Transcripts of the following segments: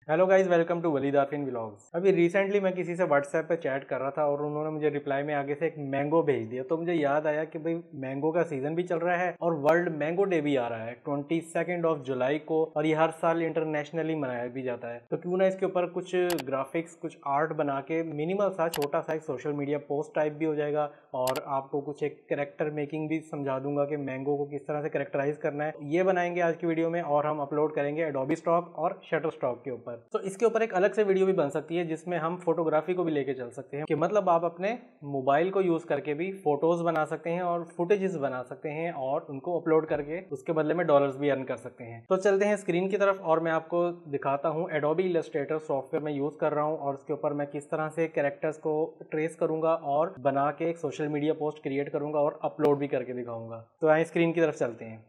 Hello guys, welcome to Walid Afreen vlogs. अभी recently मैं किसी से व्हाट्सएप पे चैट कर रहा था और उन्होंने मुझे रिप्लाई में आगे से एक मैंगो भेज दिया। तो मुझे याद आया कि भाई मैंगो का सीजन भी चल रहा है और वर्ल्ड मैंगो डे भी आ रहा है 22 जुलाई को, और ये हर साल इंटरनेशनली मनाया भी जाता है। तो क्यों ना इसके ऊपर कुछ ग्राफिक्स, कुछ आर्ट बना के मिनिमल सा छोटा सा एक सोशल मीडिया पोस्ट टाइप भी हो जाएगा और आपको कुछ एक कैरेक्टर मेकिंग भी समझा दूंगा कि मैंगो को किस तरह से कैरेक्टराइज करना है। ये बनाएंगे आज की वीडियो में और हम अपलोड करेंगे एडोबी स्टॉक और शटर स्टॉक के ऊपर। तो इसके ऊपर एक अलग से वीडियो भी बन सकती है जिसमें हम फोटोग्राफी को भी लेके चल सकते हैं कि मतलब आप अपने मोबाइल को यूज करके भी फोटोज बना सकते हैं और फुटेजेस बना सकते हैं और उनको अपलोड करके उसके बदले में डॉलर्स भी अर्न कर सकते हैं। तो चलते हैं स्क्रीन की तरफ और मैं आपको दिखाता हूँ एडोबी इलस्ट्रेटर सॉफ्टवेयर मैं यूज कर रहा हूँ और उसके ऊपर मैं किस तरह से कैरेक्टर्स को ट्रेस करूंगा और बना के एक सोशल मीडिया पोस्ट क्रिएट करूंगा और अपलोड भी करके दिखाऊंगा। तो आइए स्क्रीन की तरफ चलते हैं।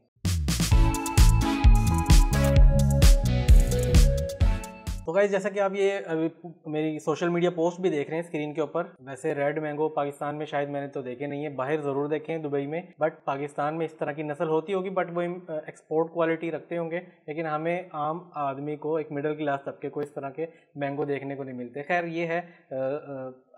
तो गाइस, जैसा कि आप ये अभी मेरी सोशल मीडिया पोस्ट भी देख रहे हैं स्क्रीन के ऊपर, वैसे रेड मैंगो पाकिस्तान में शायद मैंने तो देखे नहीं है, बाहर ज़रूर देखे हैं दुबई में, बट पाकिस्तान में इस तरह की नस्ल होती होगी, बट वो एक्सपोर्ट क्वालिटी रखते होंगे। लेकिन हमें आम आदमी को, एक मिडिल क्लास तबके को इस तरह के मैंगो देखने को नहीं मिलते। खैर ये है,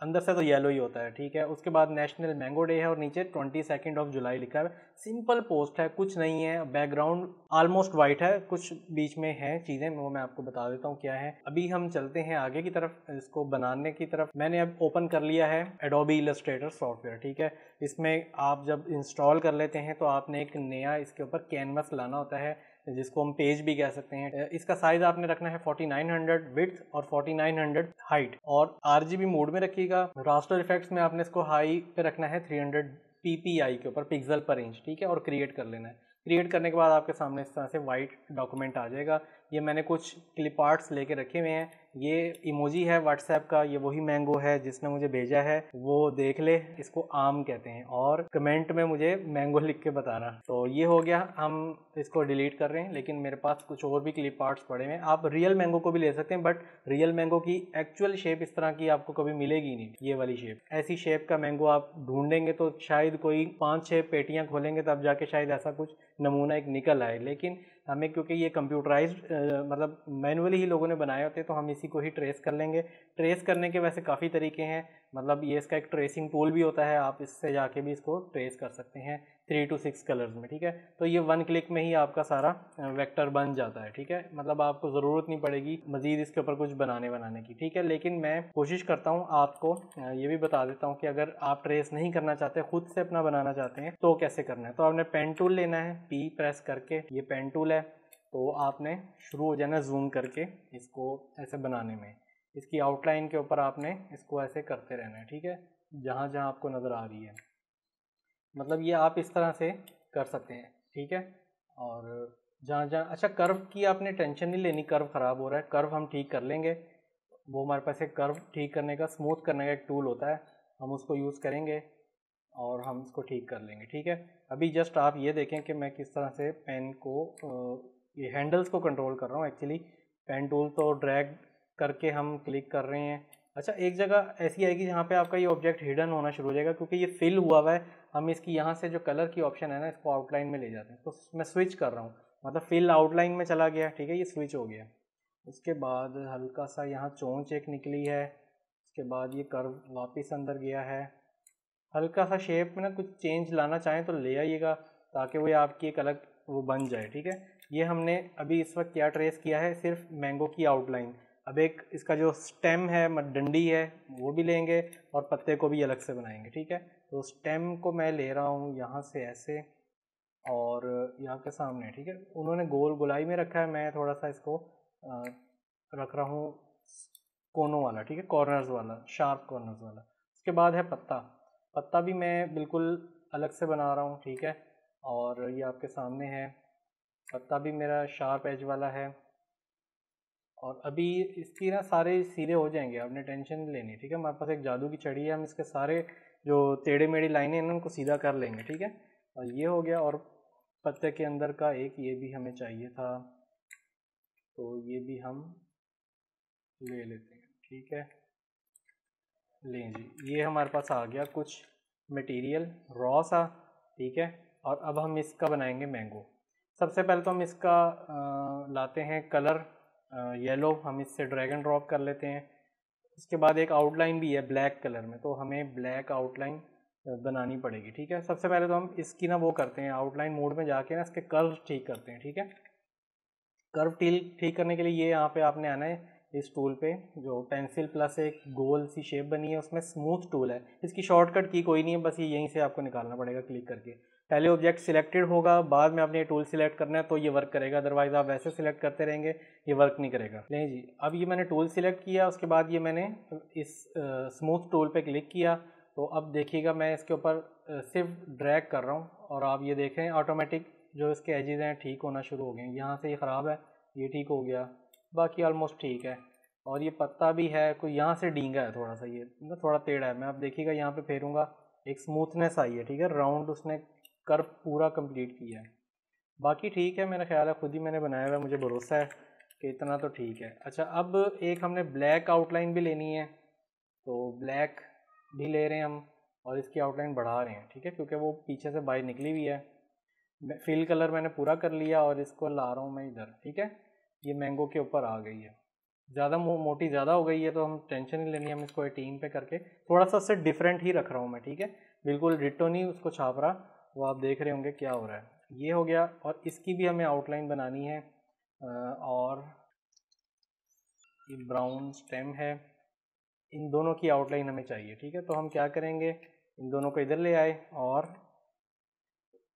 अंदर से तो येलो ही होता है, ठीक है। उसके बाद नेशनल मैंगो डे है और नीचे 22 जुलाई लिखा है। सिंपल पोस्ट है, कुछ नहीं है, बैकग्राउंड ऑलमोस्ट वाइट है, कुछ बीच में है चीज़ें, वो मैं आपको बता देता हूँ क्या है। अभी हम चलते हैं आगे की तरफ, इसको बनाने की तरफ। मैंने अब ओपन कर लिया है एडोबी इलस्ट्रेटर सॉफ्टवेयर, ठीक है। इसमें आप जब इंस्टॉल कर लेते हैं तो आपने एक नया इसके ऊपर कैनवस लाना होता है जिसको हम पेज भी कह सकते हैं। इसका साइज आपने रखना है 4900 विड्थ और 4900 हाइट, और आरजीबी मोड में रखिएगा। रास्टर इफेक्ट्स में आपने इसको हाई पे रखना है 300 ppi के ऊपर, पिक्सल पर इंच, ठीक है, और क्रिएट कर लेना है। क्रिएट करने के बाद आपके सामने इस तरह से वाइट डॉक्यूमेंट आ जाएगा। ये मैंने कुछ क्लिप आर्ट्स लेके रखे हुए हैं। ये इमोजी है व्हाट्सएप का, ये वही मैंगो है जिसने मुझे भेजा है, वो देख ले। इसको आम कहते हैं और कमेंट में मुझे मैंगो लिख के बताना। तो ये हो गया, हम इसको डिलीट कर रहे हैं, लेकिन मेरे पास कुछ और भी क्लिप आर्ट्स पड़े हैं। आप रियल मैंगो को भी ले सकते हैं, बट रियल मैंगो की एक्चुअल शेप इस तरह की आपको कभी मिलेगी नहीं। ये वाली शेप, ऐसी शेप का मैंगो आप ढूंढेंगे तो शायद कोई 5-6 पेटियां खोलेंगे तब जाके शायद ऐसा कुछ नमूना एक निकल आए। लेकिन हमें, क्योंकि ये कंप्यूटराइज्ड मतलब मैनुअली ही लोगों ने बनाए होते हैं, तो हम इसी को ही ट्रेस कर लेंगे। ट्रेस करने के वैसे काफ़ी तरीके हैं, मतलब ये इसका एक ट्रेसिंग टूल भी होता है, आप इससे जाके भी इसको ट्रेस कर सकते हैं 3 to 6 कलर्स में, ठीक है। तो ये 1 क्लिक में ही आपका सारा वेक्टर बन जाता है, ठीक है। मतलब आपको ज़रूरत नहीं पड़ेगी मज़ीद इसके ऊपर कुछ बनाने की, ठीक है। लेकिन मैं कोशिश करता हूँ आपको ये भी बता देता हूँ कि अगर आप ट्रेस नहीं करना चाहते, खुद से अपना बनाना चाहते हैं, तो कैसे करना है। तो आपने पेन टूल लेना है, पी प्रेस करके, ये पेन टूल है। तो आपने शुरू हो जाना जूम करके इसको ऐसे बनाने में। इसकी आउटलाइन के ऊपर आपने इसको ऐसे करते रहना है, ठीक है, जहाँ जहाँ आपको नज़र आ रही है। मतलब ये आप इस तरह से कर सकते हैं, ठीक है। और जहाँ जहाँ, अच्छा, कर्व की आपने टेंशन नहीं लेनी, कर्व ख़राब हो रहा है, कर्व हम ठीक कर लेंगे। वो हमारे पास एक कर्व ठीक करने का, स्मूथ करने का एक टूल होता है, हम उसको यूज़ करेंगे और हम इसको ठीक कर लेंगे, ठीक है। अभी जस्ट आप ये देखें कि मैं किस तरह से पेन को, ये हैंडल्स को कंट्रोल कर रहा हूँ। एक्चुअली पेन टूल तो ड्रैग करके हम क्लिक कर रहे हैं। अच्छा, एक जगह ऐसी आएगी जहाँ पे आपका ये ऑब्जेक्ट हिडन होना शुरू हो जाएगा, क्योंकि ये फिल हुआ हुआ है। हम इसकी यहाँ से जो कलर की ऑप्शन है ना, इसको आउटलाइन में ले जाते हैं। तो मैं स्विच कर रहा हूँ, मतलब फिल आउटलाइन में चला गया, ठीक है, ये स्विच हो गया। उसके बाद हल्का सा यहाँ चोंच एक निकली है, उसके बाद ये कर्व वापस अंदर गया है। हल्का सा शेप में ना कुछ चेंज लाना चाहें तो ले आइएगा, ताकि वो आपकी एक अलग वो बन जाए, ठीक है। ये हमने अभी इस वक्त क्या ट्रेस किया है, सिर्फ मैंगो की आउटलाइन। अब एक इसका जो स्टेम है, डंडी है, वो भी लेंगे और पत्ते को भी अलग से बनाएंगे, ठीक है। तो स्टेम को मैं ले रहा हूँ यहाँ से ऐसे और यहाँ के सामने, ठीक है। उन्होंने गोल गोलाई में रखा है, मैं थोड़ा सा इसको रख रहा हूँ कोनों वाला, ठीक है, कॉर्नर्स वाला, शार्प कॉर्नर्स वाला। उसके बाद है पत्ता। पत्ता भी मैं बिल्कुल अलग से बना रहा हूँ, ठीक है। और ये आपके सामने है, पत्ता भी मेरा शार्प एज वाला है। और अभी इसकी ना सारे सीधे हो जाएंगे, आपने टेंशन नहीं लेनी, ठीक है। हमारे पास एक जादू की छड़ी है, हम इसके सारे जो टेढ़े मेढ़ी लाइनें हैं उनको सीधा कर लेंगे, ठीक है। और ये हो गया। और पत्ते के अंदर का एक ये भी हमें चाहिए था, तो ये भी हम ले लेते हैं, ठीक है। लें जी, ये हमारे पास आ गया कुछ मटेरियल रॉ सा, ठीक है। और अब हम इसका बनाएंगे मैंगो। सबसे पहले तो हम इसका लाते हैं कलर, येलो हम इससे ड्रैग एंड ड्रॉप कर लेते हैं। उसके बाद एक आउटलाइन भी है ब्लैक कलर में, तो हमें ब्लैक आउटलाइन बनानी पड़ेगी। ठीक है, सबसे पहले तो हम इसकी ना वो करते हैं, आउटलाइन मोड में जाके ना इसके कर्व ठीक करते हैं। ठीक है, कर्व ठीक करने के लिए ये यहाँ पे आपने आना है इस टूल पे, जो पेंसिल प्लस एक गोल सी शेप बनी है, उसमें स्मूथ टूल है। इसकी शॉर्टकट की कोई नहीं है, बस ये यहीं से आपको निकालना पड़ेगा क्लिक करके। पहले ऑब्जेक्ट सिलेक्टेड होगा, बाद में आपने ये टूल सिलेक्ट करना है तो ये वर्क करेगा, अदरवाइज आप वैसे सिलेक्ट करते रहेंगे ये वर्क नहीं करेगा। नहीं जी, अब ये मैंने टूल सिलेक्ट किया, उसके बाद ये मैंने इस स्मूथ टूल पे क्लिक किया, तो अब देखिएगा मैं इसके ऊपर सिर्फ ड्रैग कर रहा हूँ और आप ये देखें ऑटोमेटिक जो इसके एजेस हैं ठीक होना शुरू हो गए हैं। यहाँ से ये ख़राब है, ये ठीक हो गया, बाकी ऑलमोस्ट ठीक है। और ये पत्ता भी है, कोई यहाँ से डींगा है थोड़ा सा, ये ना थोड़ा टेढ़ा है। मैं आप देखिएगा यहाँ पे फेरूंगा, एक स्मूथनेस आई है। ठीक है, राउंड उसने कर्व पूरा कंप्लीट किया है। बाकी ठीक है, मेरा ख्याल है, खुद ही मैंने बनाया हुआ है, मुझे भरोसा है कि इतना तो ठीक है। अच्छा, अब एक हमने ब्लैक आउटलाइन भी लेनी है, तो ब्लैक भी ले रहे हैं हम और इसकी आउटलाइन बढ़ा रहे हैं। ठीक है, क्योंकि वो पीछे से बाहर निकली हुई है। फिल कलर मैंने पूरा कर लिया और इसको ला रहा हूँ मैं इधर। ठीक है, ये मैंगो के ऊपर आ गई है, ज़्यादा मोटी ज़्यादा हो गई है तो हम टेंशन नहीं लेनी, हम इसको 18 पे करके थोड़ा सा उससे डिफरेंट ही रख रहा हूँ मैं। ठीक है, बिल्कुल डिट्टो नहीं उसको छाप रहा, वो आप देख रहे होंगे क्या हो रहा है। ये हो गया, और इसकी भी हमें आउटलाइन बनानी है। और ये ब्राउन स्टेम है, इन दोनों की आउटलाइन हमें चाहिए। ठीक है, तो हम क्या करेंगे, इन दोनों को इधर ले आए और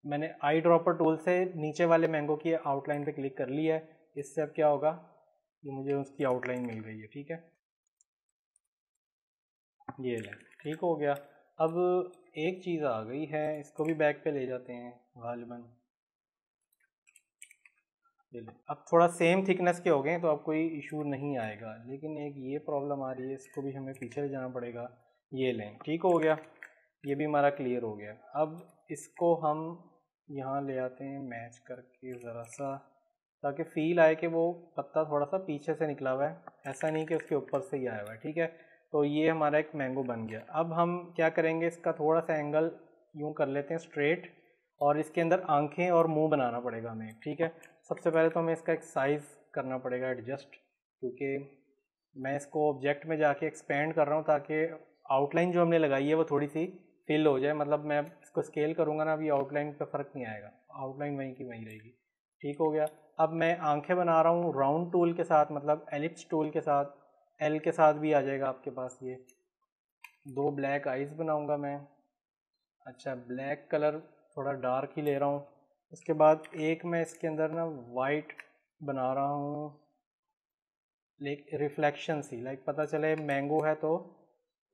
मैंने आई ड्रॉपर टूल से नीचे वाले मैंगो की आउटलाइन पे क्लिक कर लिया है। इससे अब क्या होगा, ये मुझे उसकी आउटलाइन मिल गई है। ठीक है, ये ले, ठीक हो गया। अब एक चीज़ आ गई है, इसको भी बैक पे ले जाते हैं गालिबन। ये ले, अब थोड़ा सेम थिकनेस के हो गए तो अब कोई इशू नहीं आएगा, लेकिन एक ये प्रॉब्लम आ रही है, इसको भी हमें पीछे ले जाना पड़ेगा। ये लें, ठीक हो गया, ये भी हमारा क्लियर हो गया। अब इसको हम यहाँ ले आते हैं मैच करके ज़रा सा, ताकि फील आए कि वो पत्ता थोड़ा सा पीछे से निकला हुआ है, ऐसा नहीं कि उसके ऊपर से ही आया हुआ है। ठीक है, तो ये हमारा एक मैंगो बन गया। अब हम क्या करेंगे, इसका थोड़ा सा एंगल यूँ कर लेते हैं स्ट्रेट, और इसके अंदर आंखें और मुंह बनाना पड़ेगा हमें। ठीक है, सबसे पहले तो हमें इसका एक साइज़ करना पड़ेगा एडजस्ट, क्योंकि मैं इसको ऑब्जेक्ट में जाके एक्सपेंड कर रहा हूँ ताकि आउटलाइन जो हमने लगाई है वो थोड़ी सी फिल हो जाए। मतलब मैं इसको स्केल करूँगा ना, अभी आउटलाइन पे फ़र्क नहीं आएगा, आउटलाइन वहीं की वहीं रहेगी। ठीक हो गया, अब मैं आंखें बना रहा हूँ राउंड टूल के साथ, मतलब एलिप्स टूल के साथ, एल के साथ भी आ जाएगा आपके पास। ये 2 ब्लैक आइज़ बनाऊँगा मैं। अच्छा, ब्लैक कलर थोड़ा डार्क ही ले रहा हूँ। उसके बाद एक मैं इसके अंदर ना वाइट बना रहा हूँ, लाइक रिफ्लेक्शन सी, लाइक पता चले मैंगो है तो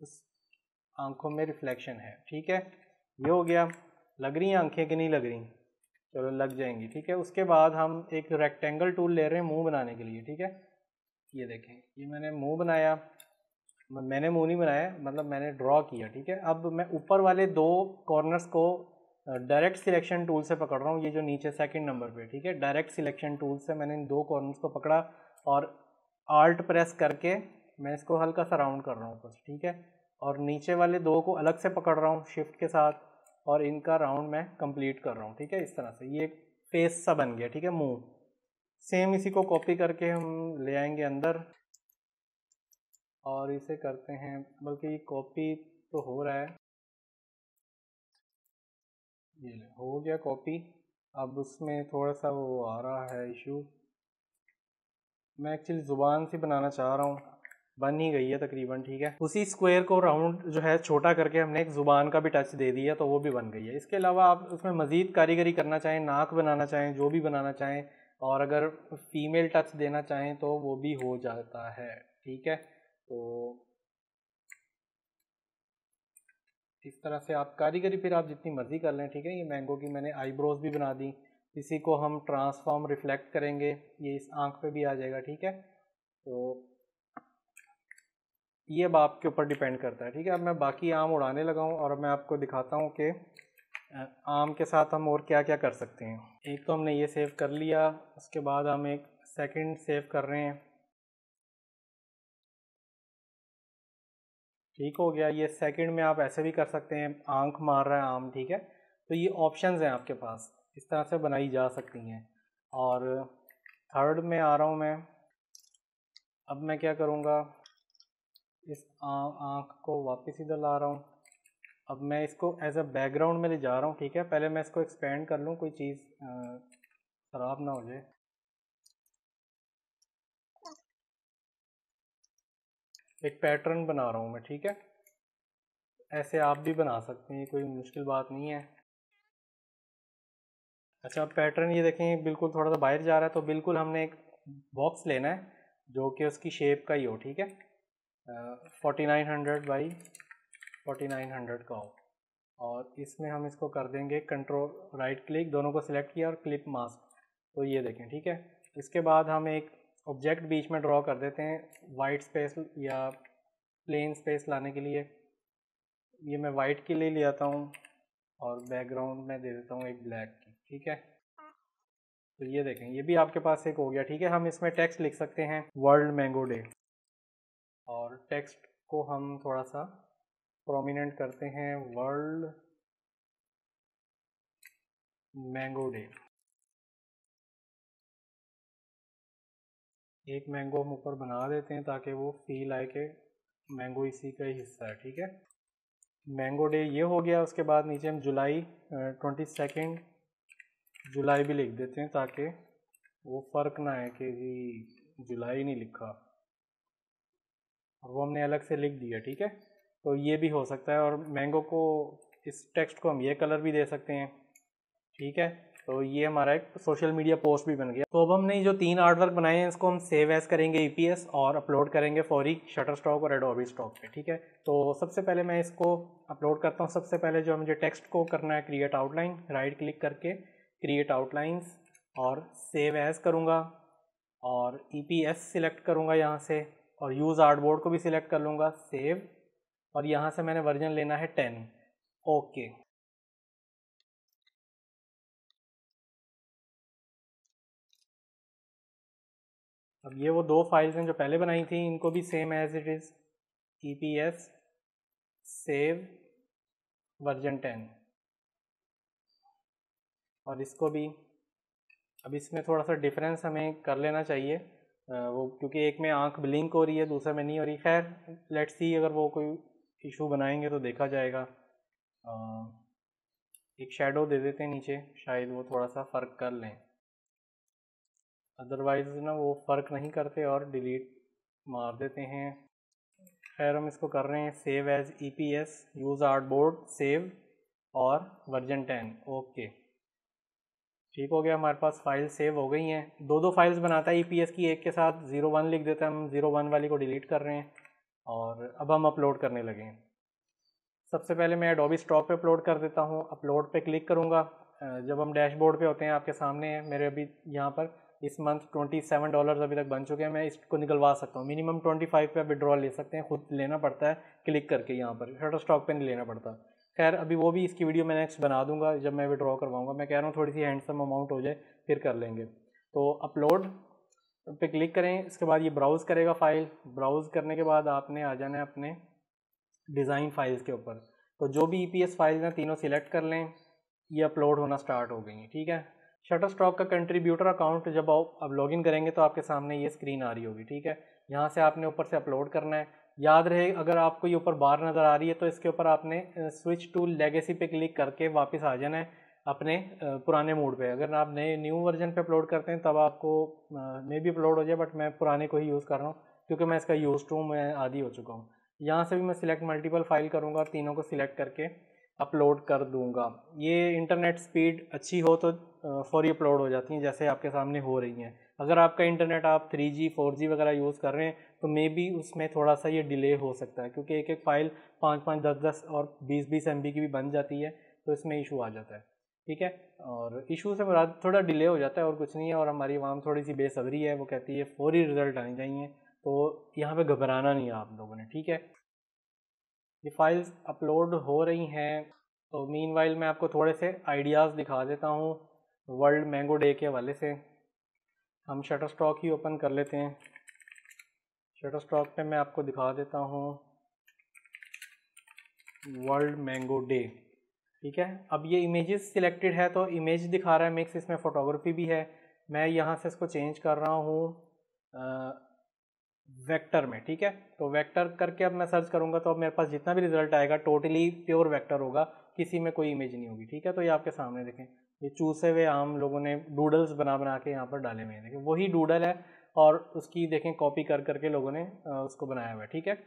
उस आंखों में रिफ्लेक्शन है। ठीक है, ये हो गया। लग रही हैं आंखें कि नहीं लग रही, चलो लग जाएंगी। ठीक है, उसके बाद हम एक रेक्टेंगल टूल ले रहे हैं मुंह बनाने के लिए। ठीक है, ये देखें, ये मैंने मुंह बनाया, मैंने मुंह नहीं बनाया, मतलब मैंने ड्रॉ किया। ठीक है, अब मैं ऊपर वाले 2 कॉर्नर्स को डायरेक्ट सिलेक्शन टूल से पकड़ रहा हूँ, ये जो नीचे सेकंड नंबर पे। ठीक है, डायरेक्ट सिलेक्शन टूल से मैंने इन 2 कॉर्नर्स को पकड़ा और आल्ट प्रेस करके मैं इसको हल्का सा राउंड कर रहा हूँ बस। ठीक है, और नीचे वाले 2 को अलग से पकड़ रहा हूँ शिफ्ट के साथ, और इनका राउंड मैं कंप्लीट कर रहा हूँ। ठीक है, इस तरह से ये फेस सा बन गया। ठीक है, मुंह सेम इसी को कॉपी करके हम ले आएंगे अंदर और इसे करते हैं, बल्कि कॉपी तो हो रहा है, ये हो गया कॉपी। अब उसमें थोड़ा सा वो आ रहा है इशू, मैं एक्चुअली ज़ुबान से बनाना चाह रहा हूँ, बन ही गई है तकरीबन। ठीक है, उसी स्क्वायर को राउंड जो है छोटा करके हमने एक ज़ुबान का भी टच दे दिया, तो वो भी बन गई है। इसके अलावा आप उसमें मज़ीद कारीगरी करना चाहें, नाक बनाना चाहें, जो भी बनाना चाहें, और अगर फीमेल टच देना चाहें तो वो भी हो जाता है। ठीक है, तो इस तरह से आप कारीगरी फिर आप जितनी मर्ज़ी कर लें। ठीक है, ये मैंगो की मैंने आईब्रोज भी बना दी, इसी को हम ट्रांसफॉर्म रिफ्लेक्ट करेंगे, ये इस आँख पे भी आ जाएगा। ठीक है, तो ये अब आपके ऊपर डिपेंड करता है। ठीक है, अब मैं बाकी आम उड़ाने लगा हूँ और मैं आपको दिखाता हूँ कि आम के साथ हम और क्या क्या कर सकते हैं। एक तो हमने ये सेव कर लिया, उसके बाद हम एक सेकंड सेव कर रहे हैं। ठीक हो गया, ये सेकंड में आप ऐसे भी कर सकते हैं, आंख मार रहा है आम। ठीक है, तो ये ऑप्शंस हैं आपके पास, इस तरह से बनाई जा सकती हैं। और थर्ड में आ रहा हूँ मैं, अब मैं क्या करूँगा, इस आँख को वापस इधर ला रहा हूँ। अब मैं इसको एज अ बैकग्राउंड में ले जा रहा हूँ, ठीक है। पहले मैं इसको एक्सपेंड कर लूँ, कोई चीज़ ख़राब ना हो जाए। एक पैटर्न बना रहा हूँ मैं, ठीक है। ऐसे आप भी बना सकते हैं, कोई मुश्किल बात नहीं है। अच्छा, अब पैटर्न ये देखें बिल्कुल थोड़ा सा बाहर जा रहा है, तो बिल्कुल हमने एक बॉक्स लेना है जो कि उसकी शेप का ही हो, ठीक है। 4900 बाई 4900 का हो, और इसमें हम इसको कर देंगे कंट्रोल राइट क्लिक, दोनों को सिलेक्ट किया और क्लिप मास्क। तो ये देखें, ठीक है। इसके बाद हम एक ऑब्जेक्ट बीच में ड्रॉ कर देते हैं वाइट स्पेस या प्लेन स्पेस लाने के लिए। ये मैं वाइट के लिए ले आता हूँ और बैकग्राउंड में दे देता हूँ एक ब्लैक की, ठीक है। तो ये देखें, ये भी आपके पास एक हो गया, ठीक है। हम इसमें टेक्स्ट लिख सकते हैं वर्ल्ड मैंगो डे, और टेक्स्ट को हम थोड़ा सा प्रोमिनेंट करते हैं वर्ल्ड मैंगो डे। एक मैंगो हम ऊपर बना देते हैं ताकि वो फील आए कि मैंगो इसी का ही हिस्सा है, ठीक है। मैंगो डे ये हो गया। उसके बाद नीचे हम जुलाई 22 जुलाई भी लिख देते हैं ताकि वो फ़र्क ना है कि जी जुलाई नहीं लिखा, और वो हमने अलग से लिख दिया, ठीक है। तो ये भी हो सकता है, और मैंगो को, इस टेक्स्ट को हम ये कलर भी दे सकते हैं, ठीक है। तो ये हमारा एक सोशल मीडिया पोस्ट भी बन गया। तो अब हमने जो 3 आर्ट वर्क बनाए हैं इसको हम सेव एज करेंगे ईपीएस और अपलोड करेंगे फौरी शटरस्टॉक और एडोबी स्टॉक पे, ठीक है। तो सबसे पहले मैं इसको अपलोड करता हूँ। सबसे पहले जो मुझे टेक्स्ट को करना है क्रिएट आउटलाइन, राइट क्लिक करके क्रिएट आउटलाइंस और सेव एज करूँगा, और ईपीएस सिलेक्ट करूँगा यहाँ से, और यूज़ आर्टबोर्ड को भी सिलेक्ट कर लूँगा, सेव, और यहाँ से मैंने वर्जन लेना है 10, ओके। अब ये वो 2 फाइल्स हैं जो पहले बनाई थी, इनको भी same as it is EPS save version 10, और इसको भी, अब इसमें थोड़ा सा डिफरेंस हमें कर लेना चाहिए, वो क्योंकि एक में आंख ब्लिंक हो रही है, दूसरे में नहीं हो रही। खैर लेट्स सी, अगर वो कोई इशू बनाएंगे तो देखा जाएगा। एक शेडो दे देते हैं नीचे, शायद वो थोड़ा सा फ़र्क कर लें, अदरवाइज ना वो फ़र्क नहीं करते और डिलीट मार देते हैं। खैर हम इसको कर रहे हैं save as EPS use artboard save और वर्जन 10, ओके, ठीक हो गया। हमारे पास फाइल सेव हो गई हैं। 2 फाइल्स बनाता है ईपीएस की, एक के साथ 01 लिख देते हैं, हम 01 वाली को डिलीट कर रहे हैं, और अब हम अपलोड करने लगे हैं। सबसे पहले मैं एडोबी स्टॉक पे अपलोड कर देता हूँ। अपलोड पे क्लिक करूँगा। जब हम डैशबोर्ड पे होते हैं आपके सामने है मेरे, अभी यहाँ पर इस मंथ $27 अभी तक बन चुके हैं। मैं इसको निकलवा सकता हूँ, मिनिमम 25 पे विड्रॉल ले सकते हैं, खुद लेना पड़ता है क्लिक करके, यहाँ पर शटर स्टॉक पे नहीं लेना पड़ता। खैर अभी वो भी इसकी वीडियो मैं नेक्स्ट बना दूंगा जब मैं विड्रॉ करवाऊँगा। मैं कह रहा हूँ थोड़ी सी हैंडसम अमाउंट हो जाए फिर कर लेंगे। तो अपलोड पे क्लिक करें, इसके बाद ये ब्राउज़ करेगा फ़ाइल। ब्राउज़ करने के बाद आपने आ जाना है अपने डिज़ाइन फाइल्स के ऊपर। तो जो भी ईपीएस फाइल्स हैं तीनों सिलेक्ट कर लें, ये अपलोड होना स्टार्ट हो गई हैं, ठीक है। शटर स्टॉक का कंट्रीब्यूटर अकाउंट जब आप अब लॉगिन करेंगे तो आपके सामने ये स्क्रीन आ रही होगी, ठीक है। यहाँ से आपने ऊपर से अपलोड करना है। याद रहे, अगर आपको ये ऊपर बार नज़र आ रही है तो इसके ऊपर आपने स्विच टू लेगेसी पे क्लिक करके वापस आ जाना है अपने पुराने मोड पे। अगर आप नए न्यू वर्जन पे अपलोड करते हैं तब आपको मे भी अपलोड हो जाए, बट मैं पुराने को ही यूज़ कर रहा हूँ क्योंकि मैं इसका यूज़ टू मैं आदी हो चुका हूँ। यहाँ से भी मैं सिलेक्ट मल्टीपल फाइल करूँगा, तीनों को सिलेक्ट करके अपलोड कर दूँगा। ये इंटरनेट स्पीड अच्छी हो तो फौरी अपलोड हो जाती हैं, जैसे आपके सामने हो रही हैं। अगर आपका इंटरनेट आप 3G 4G वगैरह यूज़ कर रहे हैं तो मे बी उसमें थोड़ा सा ये डिले हो सकता है, क्योंकि एक एक फ़ाइल 5-5 10-10 और 20-20 MB की भी बन जाती है, तो इसमें इशू आ जाता है, ठीक है। और इशू से मुराद थोड़ा डिले हो जाता है और कुछ नहीं है। और हमारी आवाम थोड़ी सी बेसब्री है, वो कहती है फौरी रिज़ल्ट आने चाहिए, तो यहाँ पे घबराना नहीं है आप लोगों ने, ठीक है। ये फाइल्स अपलोड हो रही हैं। तो मीनवाइल मैं आपको थोड़े से आइडियाज़ दिखा देता हूँ वर्ल्ड मैंगो डे के हवाले से। हम शटर स्टॉक ही ओपन कर लेते हैं। शटर स्टॉक पे मैं आपको दिखा देता हूँ वर्ल्ड मैंगो डे, ठीक है। अब ये इमेजेस सिलेक्टेड है तो इमेज दिखा रहा है मिक्स, इसमें फ़ोटोग्राफी भी है। मैं यहाँ से इसको चेंज कर रहा हूँ वेक्टर में, ठीक है। तो वेक्टर करके अब मैं सर्च करूंगा तो अब मेरे पास जितना भी रिजल्ट आएगा टोटली प्योर वेक्टर होगा, किसी में कोई इमेज नहीं होगी, ठीक है। तो ये आपके सामने देखें, ये चूसे हुए आम लोगों ने डूडल्स बना बना के यहाँ पर डाले हुए हैं, देखें वही डूडल है और उसकी देखें कॉपी कर करके लोगों ने उसको बनाया हुआ है, ठीक है।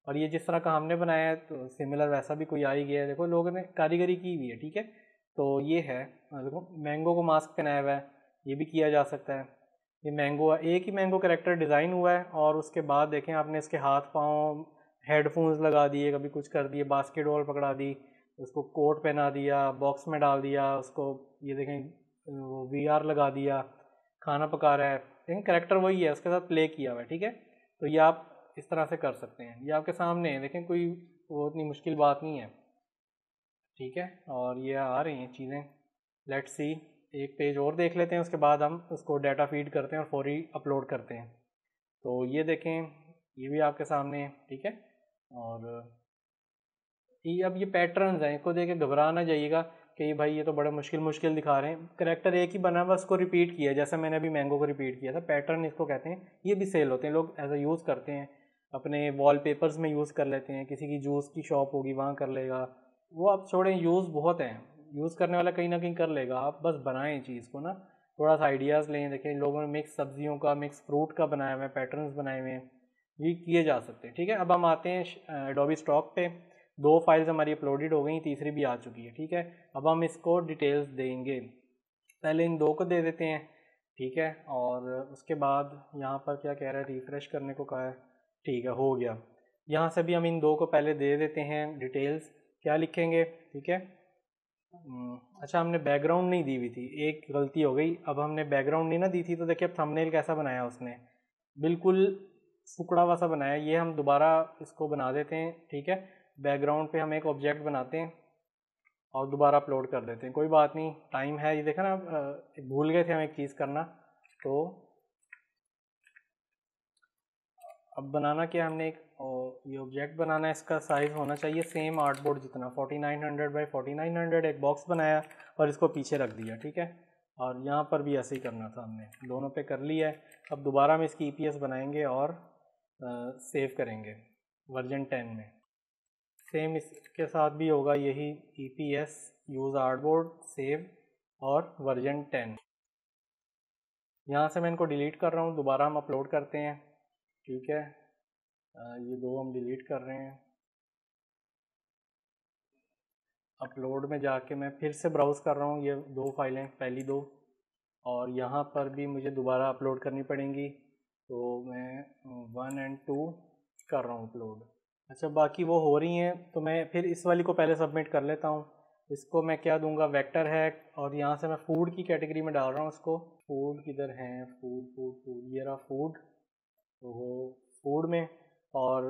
और ये जिस तरह का हमने बनाया है तो सिमिलर वैसा भी कोई आ ही गया है, देखो लोगों ने कारीगरी की हुई है, ठीक है। तो ये है, देखो मैंगो को मास्क पहनाया हुआ है, ये भी किया जा सकता है। ये मैंगो, एक ही मैंगो कैरेक्टर डिज़ाइन हुआ है और उसके बाद देखें आपने इसके हाथ पाँव हेडफोन्स लगा दिए, कभी कुछ कर दिए, बास्केटबॉल पकड़ा दी, उसको कोट पहना दिया, बॉक्स में डाल दिया उसको, ये देखें वो वीआर लगा दिया, खाना पका रहा है, लेकिन कैरेक्टर वही है, उसके साथ प्ले किया हुआ है, ठीक है। तो ये आप इस तरह से कर सकते हैं, ये आपके सामने है, देखें कोई वो इतनी मुश्किल बात नहीं है, ठीक है। और ये आ रही हैं चीज़ें, लेट्स सी, एक पेज और देख लेते हैं, उसके बाद हम उसको डाटा फीड करते हैं और फौरी अपलोड करते हैं। तो ये देखें, ये भी आपके सामने है, ठीक है। और ये अब ये पैटर्न्स हैं, इनको देख के घबरा ना जाइएगा कि भाई ये तो बड़ा मुश्किल मुश्किल दिखा रहे हैं, करेक्टर एक ही बना हुआ, उसको रिपीट किया, जैसे मैंने अभी मैंगो को रिपीट किया था, पैटर्न इसको कहते हैं। ये भी सेल होते हैं, लोग एज अ यूज़ करते हैं, अपने वॉलपेपर्स में यूज़ कर लेते हैं, किसी की जूस की शॉप होगी वहाँ कर लेगा, वो आप छोड़ें, यूज़ बहुत हैं, यूज़ करने वाला कहीं ना कहीं कर लेगा, आप बस बनाएं चीज़ को ना, थोड़ा सा आइडियाज़ लें। देखें लोगों ने मिक्स सब्जियों का, मिक्स फ्रूट का बनाया हुआ है, पैटर्न्स बनाए हुए हैं, ये किए जा सकते हैं, ठीक है। अब हम आते हैं एडोबी स्टॉक पे, दो फाइल्स हमारी अपलोडेड हो गई, तीसरी भी आ चुकी है, ठीक है। अब हम इसको डिटेल्स देंगे, पहले इन दो को दे देते हैं, ठीक है। और उसके बाद यहाँ पर क्या कह रहा है, रिफ़्रेश करने को कहा है, ठीक है, हो गया। यहाँ से भी हम इन दो को पहले दे देते हैं डिटेल्स, क्या लिखेंगे, ठीक है। अच्छा हमने बैकग्राउंड नहीं दी हुई थी, एक गलती हो गई, अब हमने बैकग्राउंड नहीं ना दी थी, तो देखिए अब थंबनेल कैसा बनाया उसने, बिल्कुल फुकड़ा हुआ सा बनाया, ये हम दोबारा इसको बना देते हैं, ठीक है। बैकग्राउंड पे हम एक ऑब्जेक्ट बनाते हैं और दोबारा अपलोड कर देते हैं, कोई बात नहीं, टाइम है, ये देखा ना, भूल गए थे हम एक चीज़ करना। तो अब बनाना क्या, हमने एक ये ऑब्जेक्ट बनाना है, इसका साइज़ होना चाहिए सेम आर्टबोर्ड जितना, 4900 बाई 4900, एक बॉक्स बनाया और इसको पीछे रख दिया, ठीक है। और यहाँ पर भी ऐसे ही करना था, हमने दोनों पे कर लिया है। अब दोबारा हम इसकी ईपीएस बनाएंगे और सेव करेंगे वर्जन 10 में, सेम इसके साथ भी होगा यही, ईपीएस यूज़ आर्टबोर्ड सेव और वर्जन 10। यहाँ से मैं इनको डिलीट कर रहा हूँ, दोबारा हम अपलोड करते हैं, ठीक है। ये दो हम डिलीट कर रहे हैं, अपलोड में जाके मैं फिर से ब्राउज़ कर रहा हूँ, ये दो फाइलें पहली दो, और यहाँ पर भी मुझे दोबारा अपलोड करनी पड़ेंगी, तो मैं 1 और 2 कर रहा हूँ अपलोड। अच्छा बाकी वो हो रही हैं, तो मैं फिर इस वाली को पहले सबमिट कर लेता हूँ। इसको मैं क्या दूंगा, वेक्टर है, और यहाँ से मैं फूड की कैटेगरी में डाल रहा हूँ इसको, फूड किधर है, फूड फूड फूड, ये रहा फूड, तो वो फूड में। और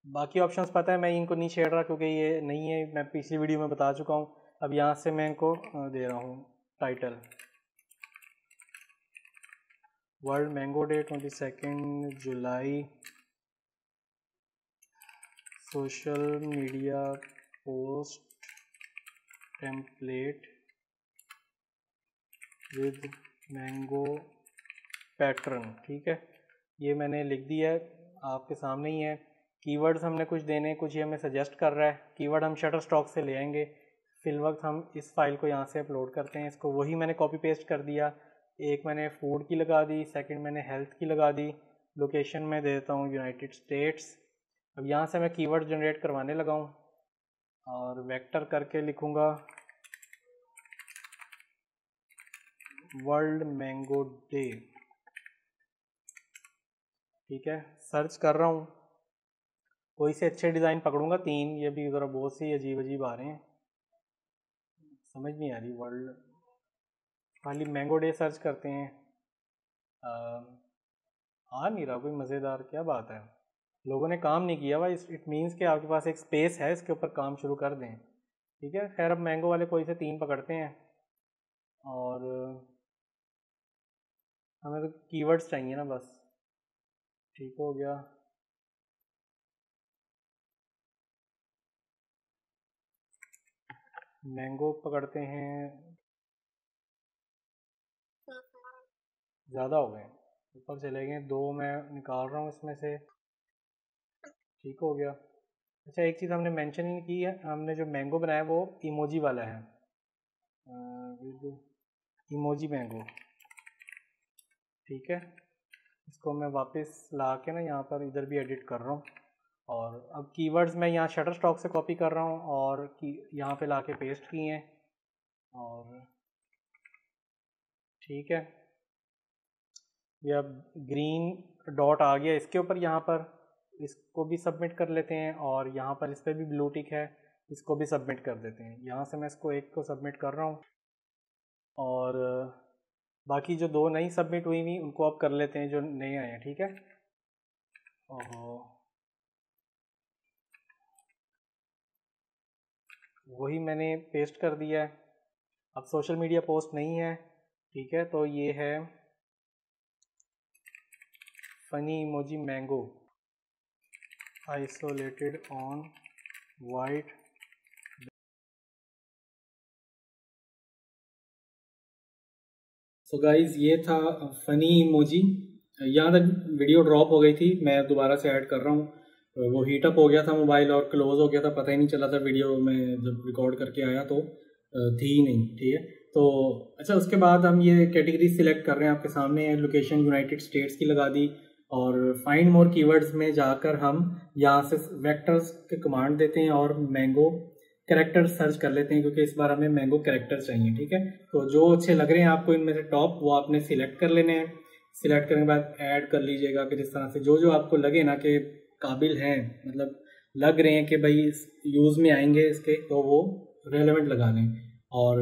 बाकी ऑप्शंस पता है, मैं इनको नहीं छेड़ रहा क्योंकि ये नहीं है, मैं पिछली वीडियो में बता चुका हूँ। अब यहाँ से मैं इनको दे रहा हूँ title, world mango day 22 July, social media post template with mango pattern, ठीक है। ये मैंने लिख दिया है, आपके सामने ही है। कीवर्ड्स हमने कुछ देने, कुछ ये हमें सजेस्ट कर रहा है, कीवर्ड हम शटर स्टॉक से ले आएंगे, फिल वक्त हम इस फाइल को यहाँ से अपलोड करते हैं, इसको वही मैंने कॉपी पेस्ट कर दिया, एक मैंने फूड की लगा दी, सेकंड मैंने हेल्थ की लगा दी, लोकेशन में दे देता हूँ यूनाइटेड स्टेट्स। अब यहाँ से मैं कीवर्ड जनरेट करवाने लगा हूँ और वेक्टर करके लिखूँगा वर्ल्ड मैंगो डे, ठीक है। सर्च कर रहा हूँ, कोई से अच्छे डिज़ाइन पकड़ूंगा, तीन, ये भी ज़रा बहुत सी अजीब अजीब आ रहे हैं, समझ नहीं आ रही। वर्ल्ड, खाली मैंगो डे सर्च करते हैं, आ नहीं रहा कोई मज़ेदार, क्या बात है, लोगों ने काम नहीं किया हुआ, इट मीन्स कि आपके पास एक स्पेस है, इसके ऊपर काम शुरू कर दें, ठीक है। खैर अब मैंगो वाले कोई से तीन पकड़ते हैं, और हमें तो कीवर्ड्स चाहिए ना बस, ठीक हो गया। मैंगो पकड़ते हैं, ज़्यादा हो गए, ऊपर चले गए, 2 मैं निकाल रहा हूँ इसमें से। ठीक हो गया। अच्छा, एक चीज़ हमने मेंशन ही नहीं की है, हमने जो मैंगो बनाया वो इमोजी वाला है, इमोजी मैंगो। ठीक है, इसको मैं वापस ला के ना यहाँ पर इधर भी एडिट कर रहा हूँ। और अब कीवर्ड्स मैं यहाँ शटर स्टॉक से कॉपी कर रहा हूँ और यहाँ पे लाके पेस्ट किए हैं। और ठीक है, ये अब ग्रीन डॉट आ गया इसके ऊपर, यहाँ पर इसको भी सबमिट कर लेते हैं। और यहाँ पर इस पर भी ब्लू टिक है, इसको भी सबमिट कर देते हैं। यहाँ से मैं इसको एक को सबमिट कर रहा हूँ और बाकी जो 2 नई सबमिट हुई हुई उनको अब कर लेते हैं जो नए आए हैं। ठीक है, ओहो, वही मैंने पेस्ट कर दिया है। अब सोशल मीडिया पोस्ट नहीं है। ठीक है, तो ये है funny emoji mango isolated on white. So guys, ये था फनी इमोजी। यहाँ तक वीडियो ड्रॉप हो गई थी, मैं दोबारा से ऐड कर रहा हूँ। वो हीटअप हो गया था मोबाइल और क्लोज हो गया था, पता ही नहीं चला था वीडियो में जब रिकॉर्ड करके आया तो थी ही नहीं। ठीक है, तो अच्छा, उसके बाद हम ये कैटेगरी सिलेक्ट कर रहे हैं। आपके सामने लोकेशन यूनाइटेड स्टेट्स की लगा दी और फाइंड मोर कीवर्ड्स में जाकर हम यहाँ से वेक्टर्स के कमांड देते हैं और मैंगो कैरेक्टर सर्च कर लेते हैं, क्योंकि इस बार हमें मैंगो कैरेक्टर चाहिए। ठीक है, तो जो अच्छे लग रहे हैं आपको इनमें से टॉप, वो आपने सिलेक्ट कर लेने हैं। सिलेक्ट करने के बाद ऐड कर लीजिएगा। फिर इस तरह से जो जो आपको लगे ना कि काबिल हैं, मतलब लग रहे हैं कि भाई यूज़ में आएंगे इसके, तो वो रेलेवेंट लगा लें। और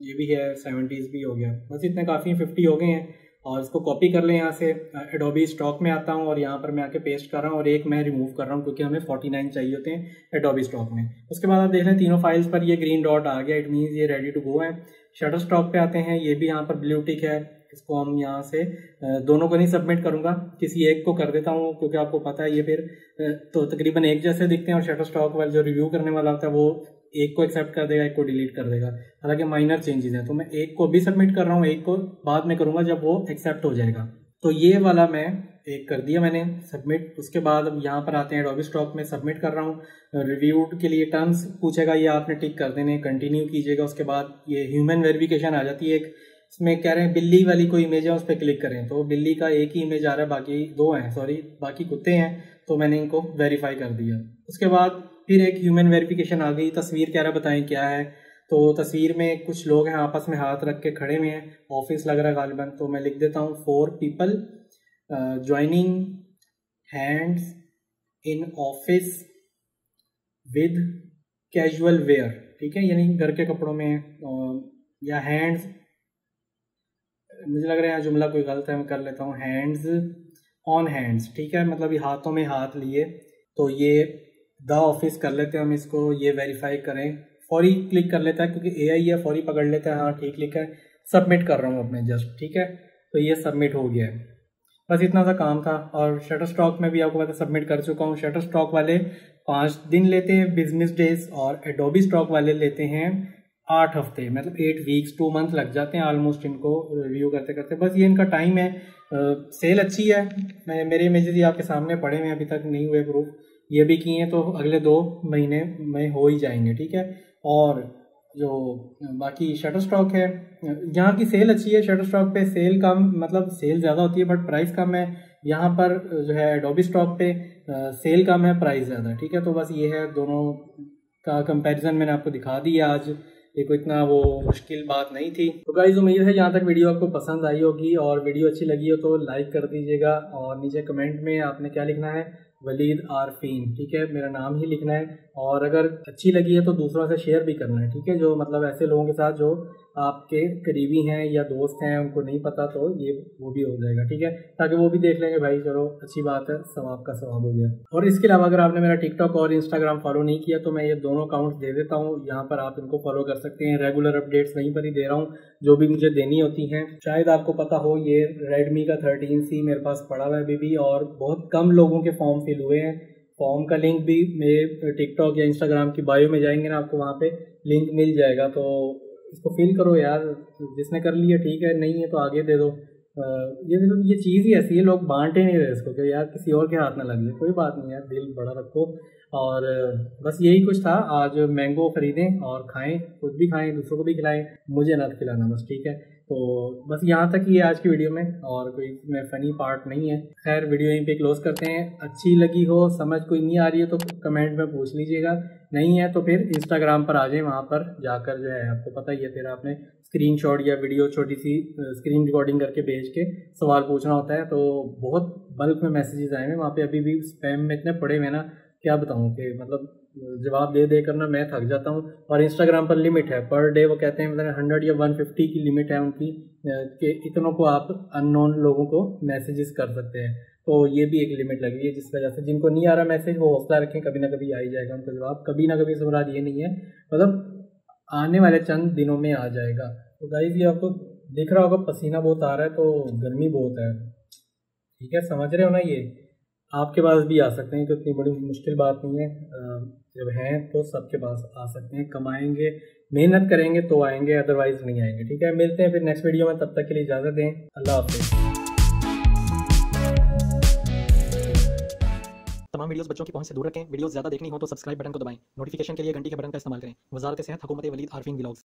ये भी है, 70s भी हो गया। बस इतने काफ़ी 50 हो गए हैं। और इसको कॉपी कर लें यहाँ से। एडोबी स्टॉक में आता हूँ और यहाँ पर मैं आके पेस्ट कर रहा हूँ और एक मैं रिमूव कर रहा हूँ क्योंकि हमें 49 चाहिए होते हैं एडोबी स्टॉक में। उसके बाद आप देख लें तीनों फाइल्स पर ये ग्रीन डॉट आ गया, इट मीन्स ये रेडी टू गो है। शटर स्टॉक पे आते हैं, ये भी यहाँ पर ब्लू टिक है। इसको हम यहाँ से दोनों को नहीं सबमिट करूँगा, किसी एक को कर देता हूँ क्योंकि आपको पता है ये फिर तो तकरीबन एक जैसे दिखते हैं। और शटर स्टॉक वाला जो रिव्यू करने वाला होता है वो एक को एक्सेप्ट कर देगा, एक को डिलीट कर देगा। हालांकि माइनर चेंजेस हैं, तो मैं एक को भी सबमिट कर रहा हूँ, एक को बाद में करूँगा जब वो एक्सेप्ट हो जाएगा। तो ये वाला मैं एक कर दिया मैंने सबमिट। उसके बाद अब यहाँ पर आते हैं एडोबी स्टॉक में, सबमिट कर रहा हूँ। रिव्यूड के लिए टर्म्स पूछेगा, ये आपने टिक कर देने, कंटिन्यू कीजिएगा। उसके बाद ये ह्यूमन वेरिफिकेशन आ जाती है एक, इसमें कह रहे हैं बिल्ली वाली कोई इमेज है उस पर क्लिक करें, तो बिल्ली का एक ही इमेज आ रहा है, बाकी 2 हैं, सॉरी बाकी कुत्ते हैं, तो मैंने इनको वेरीफाई कर दिया। उसके बाद फिर एक ह्यूमन वेरिफिकेशन आ गई। तस्वीर कह रहा बताएं क्या है, तो तस्वीर में कुछ लोग हैं आपस में हाथ रख के खड़े हुए हैं, ऑफिस लग रहा है गालिबन, तो मैं लिख देता हूँ 4 people joining hands in office with casual wear. ठीक है, यानी घर के कपड़ों में, या हैंड्स, मुझे लग रहा है यहाँ जुमला कोई गलत है, मैं कर लेता हूँ हैंड्स ऑन हैंड्स। ठीक है, मतलब ये हाथों में हाथ लिए, तो ये द ऑफिस कर लेते हैं हम इसको। ये वेरीफाई करें, फौरी क्लिक कर लेता है क्योंकि एआई है, फौरी पकड़ लेता है। हाँ ठीक लिखा है, सबमिट कर रहा हूँ अपने जस्ट। ठीक है, तो ये सबमिट हो गया है। बस इतना सा काम था। और शटर स्टॉक में भी आपको पता सबमिट कर चुका हूँ। शटर स्टॉक वाले 5 दिन लेते हैं, बिजनेस डेज, और एडोबी स्टॉक वाले लेते हैं 8 हफ्ते, मतलब 8 वीक्स, 2 मंथ लग जाते हैं ऑलमोस्ट इनको रिव्यू करते करते। बस ये इनका टाइम है। सेल अच्छी है, मेरे इमेजेस ही आपके सामने पड़े हुए, अभी तक नहीं हुए प्रूफ, ये भी किए हैं, तो अगले 2 महीने में हो ही जाएंगे। ठीक है, और जो बाकी शटर स्टॉक है, यहाँ की सेल अच्छी है। शटर स्टॉक पे सेल कम, मतलब सेल ज़्यादा होती है बट प्राइस कम है। यहाँ पर जो है एडोबी स्टॉक पे सेल कम है, प्राइस ज़्यादा। ठीक है, तो बस ये है, दोनों का कंपैरिजन मैंने आपको दिखा दिया आज। ये कोई इतना वो मुश्किल बात नहीं थी। तो गाइस, उम्मीद है यहाँ तक वीडियो आपको पसंद आई होगी, और वीडियो अच्छी लगी हो तो लाइक कर दीजिएगा। और नीचे कमेंट में आपने क्या लिखना है, वलीद आरफीन। ठीक है, मेरा नाम ही लिखना है। और अगर अच्छी लगी है तो दूसरों से शेयर भी करना है। ठीक है, जो मतलब ऐसे लोगों के साथ जो आपके करीबी हैं या दोस्त हैं, उनको नहीं पता, तो ये वो भी हो जाएगा। ठीक है, ताकि वो भी देख लेंगे, भाई चलो अच्छी बात है, सवाब का सवाब हो गया। और इसके अलावा अगर आपने मेरा टिकटॉक और इंस्टाग्राम फॉलो नहीं किया तो मैं ये दोनों अकाउंट्स दे देता हूँ, यहाँ पर आप इनको फॉलो कर सकते हैं। रेगुलर अपडेट्स वहीं पर ही दे रहा हूँ, जो भी मुझे देनी होती हैं। शायद आपको पता हो, ये रेडमी का 13C मेरे पास पड़ा हुआ है अभी भी, और बहुत कम लोगों के फॉर्म फिल हुए हैं। फॉर्म का लिंक भी मेरे टिकटॉक या इंस्टाग्राम की बायो में जाएंगे ना, आपको वहाँ पे लिंक मिल जाएगा, तो इसको फिल करो यार। जिसने कर लिया ठीक है, नहीं है तो आगे दे दो, ये चीज़ ही ऐसी है, लोग बांट ही नहीं रहे इसको कि यार किसी और के हाथ ना लग जाए। कोई बात नहीं यार, दिल बड़ा रखो। और बस यही कुछ था। आज मैंगो खरीदें और खाएं, खुद भी खाएं, दूसरों को भी खिलाएं, मुझे ना खिलाना बस, ठीक है। तो बस यहाँ तक ही है आज की वीडियो में, और कोई इसमें फ़नी पार्ट नहीं है। खैर वीडियो यहीं पे क्लोज करते हैं। अच्छी लगी हो, समझ कोई नहीं आ रही हो तो कमेंट में पूछ लीजिएगा, नहीं है तो फिर इंस्टाग्राम पर आ जाए, वहाँ पर जाकर जो है आपको पता ही है, फिर आपने स्क्रीनशॉट या वीडियो छोटी सी स्क्रीन रिकॉर्डिंग करके भेज के सवाल पूछना होता है। तो बहुत बल्क में मैसेजेस आए हैं वहाँ पे, अभी भी स्पैम में इतने पड़े हुए ना, क्या बताऊँ कि मतलब जवाब दे दे करना मैं थक जाता हूँ। और इंस्टाग्राम पर लिमिट है पर डे, वो कहते हैं मतलब 100 या 150 की लिमिट है उनकी, कि इतनों को आप अननोन लोगों को मैसेजेस कर सकते हैं। तो ये भी एक लिमिट लगी है, जिस वजह से जिनको नहीं आ रहा मैसेज वो हौसला रखें, कभी ना कभी आ ही जाएगा उनका जवाब, कभी ना कभी। से मुराद ये नहीं है, मतलब आने वाले चंद दिनों में आ जाएगा। तो गाइस ये आपको दिख रहा होगा पसीना बहुत आ रहा है, तो गर्मी बहुत है, ठीक है, समझ रहे हो ना। ये आपके पास भी आ सकते हैं, तो इतनी बड़ी मुश्किल बात नहीं है। जब हैं तो सबके पास आ सकते हैं, कमाएंगे, मेहनत करेंगे तो आएंगे, अदरवाइज नहीं आएंगे, ठीक है। मिलते हैं फिर नेक्स्ट वीडियो में, तब तक के लिए इजाज़त दें, अल्लाह हाफिज़। तमाम वीडियोस बच्चों की पहुंच से दूर रखें। वीडियोस ज़्यादा देखनी हो तो सब्सक्राइब बटन को दबाएं। नोटिफिकेशन के लिए घंटी के बटन का इस्तेमाल करें। वजारत सेहत, हुकूमत वलीद आरफीन व्लॉग्स।